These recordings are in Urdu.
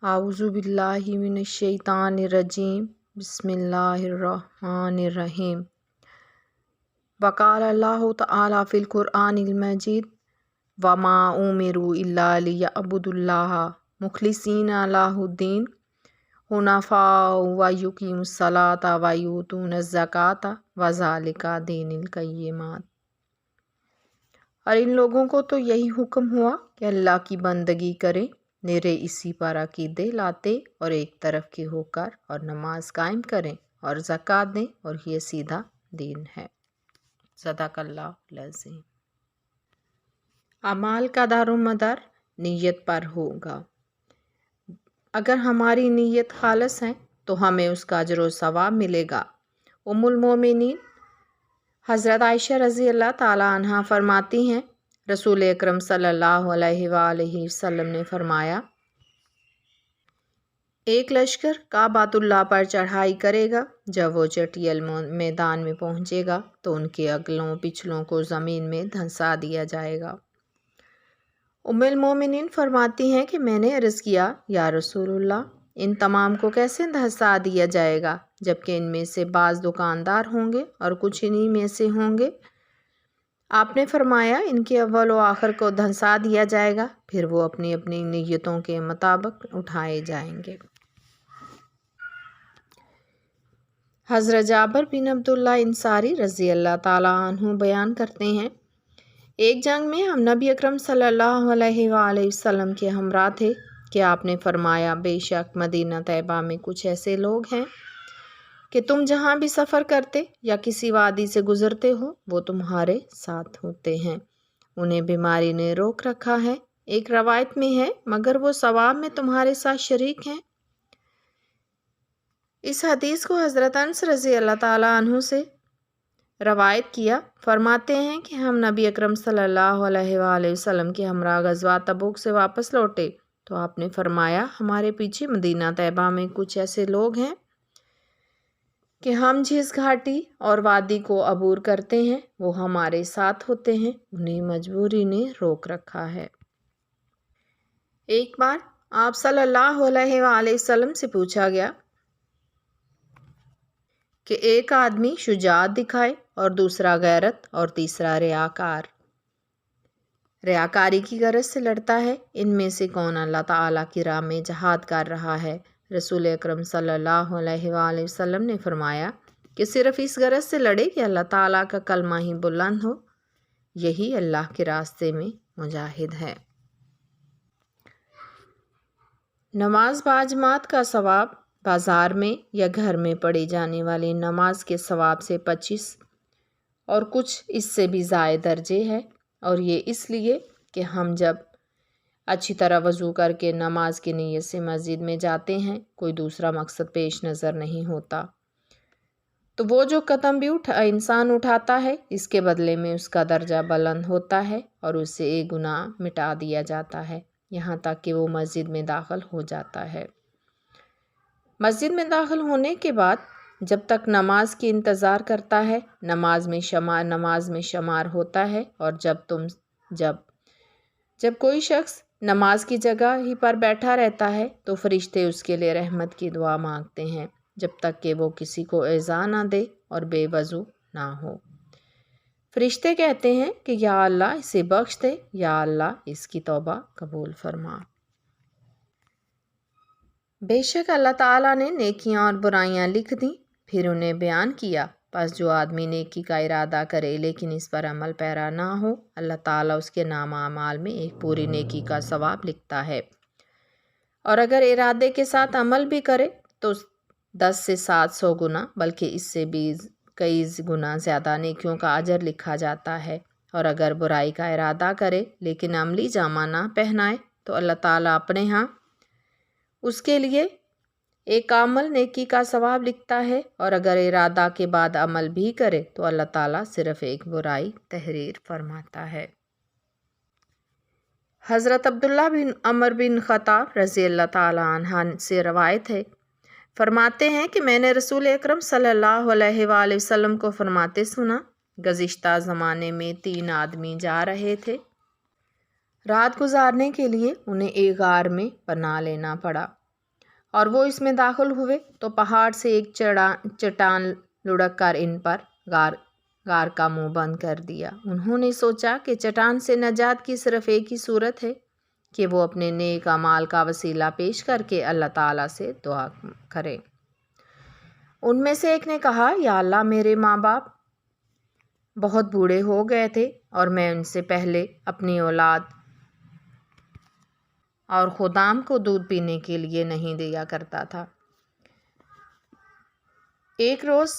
اعوذ باللہ من الشیطان الرجیم بسم اللہ الرحمن الرحیم۔ وقال اللہ تعالیٰ فی القرآن المجید وما امروا الا لیعبدوا اللہ مخلصین لہ الدین حنفاء ویقیموا الصلاۃ ویؤتون الزکاۃ وذلک دین القیمۃ۔ اور ان لوگوں کو تو یہی حکم ہوا کہ اللہ کی بندگی کریں، نرے اسی پر عقیدے لاتے اور ایک طرف کے ہو کر اور نماز قائم کریں اور زکوٰۃ دیں، اور یہ سیدھا دین ہے۔ صدق اللہ العظیم۔ اعمال کا دار و مدار نیت پر ہوگا۔ اگر ہماری نیت خالص ہے تو ہمیں اس کا اجر و ثواب ملے گا۔ ام المومنین حضرت عائشہ رضی اللہ تعالیٰ عنہا فرماتی ہیں، رسول اکرم صلی اللہ علیہ وآلہ وسلم نے فرمایا، ایک لشکر کعبۃ اللہ پر چڑھائی کرے گا، جب وہ چٹیل میدان میں پہنچے گا تو ان کے اگلوں پچھلوں کو زمین میں دھنسا دیا جائے گا۔ ام المومنین فرماتی ہیں کہ میں نے عرض کیا، یا رسول اللہ، ان تمام کو کیسے دھنسا دیا جائے گا، جبکہ ان میں سے بعض دکاندار ہوں گے اور کچھ انہی میں سے ہوں گے؟ آپ نے فرمایا، ان کے اول و آخر کو دھنسا دیا جائے گا، پھر وہ اپنی اپنی نیتوں کے مطابق اٹھائے جائیں گے۔ حضرت جابر بن عبداللہ انصاری رضی اللہ تعالیٰ عنہ بیان کرتے ہیں، ایک جنگ میں ہم نبی اکرم صلی اللہ علیہ وآلہ وسلم کے ہمراہ تھے کہ آپ نے فرمایا، بے شک مدینہ طیبہ میں کچھ ایسے لوگ ہیں کہ تم جہاں بھی سفر کرتے یا کسی وادی سے گزرتے ہو وہ تمہارے ساتھ ہوتے ہیں، انہیں بیماری نے روک رکھا ہے، ایک روایت میں ہے مگر وہ ثواب میں تمہارے ساتھ شریک ہیں۔ اس حدیث کو حضرت انس رضی اللہ تعالیٰ عنہ سے روایت کیا، فرماتے ہیں کہ ہم نبی اکرم صلی اللہ علیہ وآلہ وسلم کے ہمراہ غزوہ تبوک سے واپس لوٹے تو آپ نے فرمایا، ہمارے پیچھے مدینہ طیبہ میں کچھ ایسے لوگ ہیں کہ ہم جس گھاٹی اور وادی کو عبور کرتے ہیں وہ ہمارے ساتھ ہوتے ہیں، انہیں مجبوری نے روک رکھا ہے۔ ایک بار آپ صلی اللہ علیہ وآلہ وسلم سے پوچھا گیا کہ ایک آدمی شجاعت دکھائے اور دوسرا غیرت اور تیسرا ریاکاری کی غرض سے لڑتا ہے، ان میں سے کون اللہ تعالیٰ کی راہ میں جہاد کر رہا ہے؟ رسول اکرم صلی اللہ علیہ وآلہ وسلم نے فرمایا کہ صرف اس غرض سے لڑے کہ اللہ تعالیٰ کا کلمہ ہی بلند ہو، یہی اللہ کے راستے میں مجاہد ہے۔ نماز باجماعت کا ثواب بازار میں یا گھر میں پڑھی جانے والی نماز کے ثواب سے 25 اور کچھ اس سے بھی زائد درجے ہے، اور یہ اس لیے کہ ہم جب اچھی طرح وضو کر کے نماز کی نیت سے مسجد میں جاتے ہیں، کوئی دوسرا مقصد پیش نظر نہیں ہوتا، تو وہ جو قدم بھی انسان اٹھاتا ہے اس کے بدلے میں اس کا درجہ بلند ہوتا ہے اور اس سے ایک گناہ مٹا دیا جاتا ہے، یہاں تک کہ وہ مسجد میں داخل ہو جاتا ہے۔ مسجد میں داخل ہونے کے بعد جب تک نماز کی انتظار کرتا ہے نماز میں شمار ہوتا ہے، اور جب کوئی شخص نماز کی جگہ ہی پر بیٹھا رہتا ہے تو فرشتے اس کے لیے رحمت کی دعا مانگتے ہیں جب تک کہ وہ کسی کو ایذا نہ دے اور بے وضو نہ ہو۔ فرشتے کہتے ہیں کہ یا اللہ اسے بخش دے، یا اللہ اس کی توبہ قبول فرما۔ بے شک اللہ تعالیٰ نے نیکیاں اور برائیاں لکھ دیں، پھر انہیں بیان کیا، پس جو آدمی نیکی کا ارادہ کرے لیکن اس پر عمل پیرا نہ ہو، اللہ تعالیٰ اس کے نامہ اعمال میں ایک پوری نیکی کا ثواب لکھتا ہے، اور اگر ارادے کے ساتھ عمل بھی کرے تو 10 سے 700 گنا بلکہ اس سے بھی کئی گنا زیادہ نیکیوں کا اجر لکھا جاتا ہے، اور اگر برائی کا ارادہ کرے لیکن عملی جامہ نہ پہنائے تو اللہ تعالیٰ اپنے ہاں اس کے لیے ایک کامل نیکی کا ثواب لکھتا ہے، اور اگر ارادہ کے بعد عمل بھی کرے تو اللہ تعالیٰ صرف ایک برائی تحریر فرماتا ہے۔ حضرت عبداللہ بن عمر بن خطاب رضی اللہ تعالیٰ عنہ سے روایت ہے، فرماتے ہیں کہ میں نے رسول اکرم صلی اللہ علیہ وآلہ وسلم کو فرماتے سنا، گزشتہ زمانے میں 3 آدمی جا رہے تھے، رات گزارنے کے لیے انہیں ایک غار میں پناہ لینا پڑا، اور وہ اس میں داخل ہوئے تو پہاڑ سے ایک چٹان لڑک کر ان پر غار کا منہ بند کر دیا۔ انہوں نے سوچا کہ چٹان سے نجات کی صرف ایک ہی صورت ہے کہ وہ اپنے نیک اعمال کا وسیلہ پیش کر کے اللہ تعالیٰ سے دعا کرے۔ ان میں سے ایک نے کہا، یا اللہ، میرے ماں باپ بہت بوڑھے ہو گئے تھے اور میں ان سے پہلے اپنی اولاد اور خدام کو دودھ پینے کے لیے نہیں دیا کرتا تھا۔ ایک روز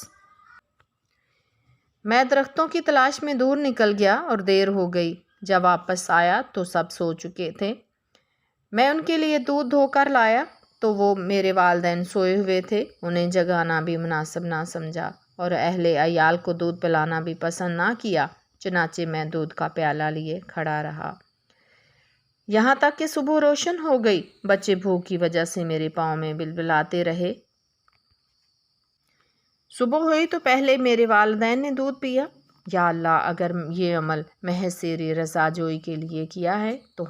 میں درختوں کی تلاش میں دور نکل گیا اور دیر ہو گئی۔ جب واپس آیا تو سب سو چکے تھے۔ میں ان کے لیے دودھ دھو کر لایا تو وہ میرے والدین سوئے ہوئے تھے۔ انہیں جگانا بھی مناسب نہ سمجھا اور اہل عیال کو دودھ پلانا بھی پسند نہ کیا، چنانچہ میں دودھ کا پیالہ لیے کھڑا رہا یہاں تک کہ صبح روشن ہو گئی۔ بچے بھوک کی وجہ سے میرے پاؤں میں بلبلاتے رہے۔ صبح ہوئی تو پہلے میرے والدین نے دودھ پیا۔ یا اللہ، اگر یہ عمل محض تیری رضا جوئی کے لیے کیا ہے تو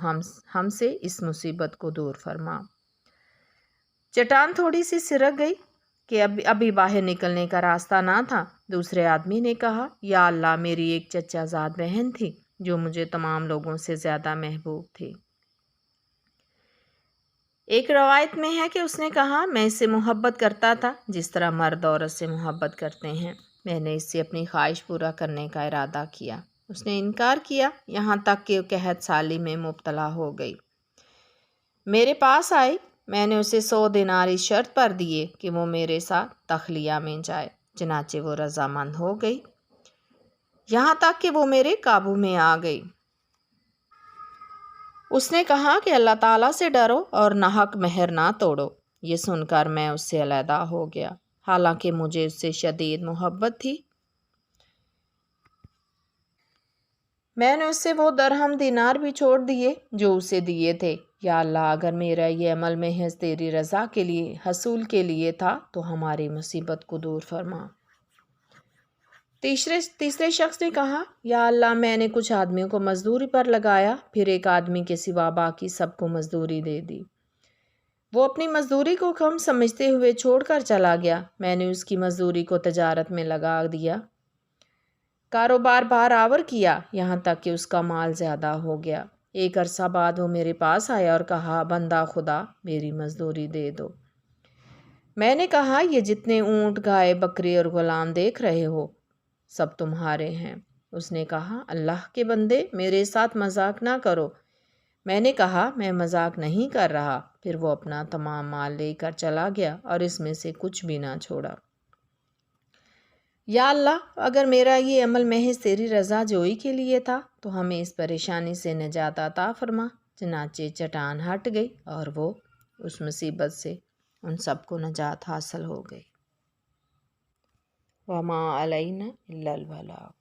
ہم سے اس مصیبت کو دور فرما۔ چٹان تھوڑی سی سرک گئی کہ ابھی باہر نکلنے کا راستہ نہ تھا۔ دوسرے آدمی نے کہا، یا اللہ، میری ایک چچا زاد بہن تھی جو مجھے تمام لوگوں سے زیادہ محبوب تھی۔ ایک روایت میں ہے کہ اس نے کہا، میں اس سے محبت کرتا تھا جس طرح مرد عورت سے محبت کرتے ہیں۔ میں نے اس سے اپنی خواہش پورا کرنے کا ارادہ کیا۔ اس نے انکار کیا، یہاں تک کہ قحط سالی میں مبتلا ہو گئی۔ میرے پاس آئی، میں نے اسے 100 دینار اس شرط پر دیے کہ وہ میرے ساتھ تخلیہ میں جائے، چنانچہ وہ رضامند ہو گئی، یہاں تک کہ وہ میرے قابو میں آ گئی۔ اس نے کہا کہ اللہ تعالیٰ سے ڈرو اور ناحق مہر نہ توڑو۔ یہ سن کر میں اس سے علیحدہ ہو گیا، حالانکہ مجھے اس سے شدید محبت تھی۔ میں نے اس سے وہ درہم دینار بھی چھوڑ دیے جو اسے دیے تھے۔ یا اللہ، اگر میرا یہ عمل محض تیری رضا کے لیے حصول کے لیے تھا تو ہماری مصیبت کو دور فرما۔ تیسرے شخص نے کہا، یا اللہ، میں نے کچھ آدمیوں کو مزدوری پر لگایا، پھر ایک آدمی کے سوا باقی سب کو مزدوری دے دی۔ وہ اپنی مزدوری کو کم سمجھتے ہوئے چھوڑ کر چلا گیا۔ میں نے اس کی مزدوری کو تجارت میں لگا دیا، کاروبار بار آور کیا، یہاں تک کہ اس کا مال زیادہ ہو گیا۔ ایک عرصہ بعد وہ میرے پاس آیا اور کہا، بندہ خدا، میری مزدوری دے دو۔ میں نے کہا، یہ جتنے اونٹ، گائے، بکری اور غلام دیکھ رہے ہو سب تمہارے ہیں۔ اس نے کہا، اللہ کے بندے، میرے ساتھ مذاق نہ کرو۔ میں نے کہا، میں مذاق نہیں کر رہا۔ پھر وہ اپنا تمام مال لے کر چلا گیا اور اس میں سے کچھ بھی نہ چھوڑا۔ یا اللہ، اگر میرا یہ عمل محض تیری رضا جوئی کے لیے تھا تو ہمیں اس پریشانی سے نجات عطا فرما۔ چنانچہ چٹان ہٹ گئی اور وہ اس مصیبت سے ان سب کو نجات حاصل ہو گئی۔ وما علینا الا البلاغ۔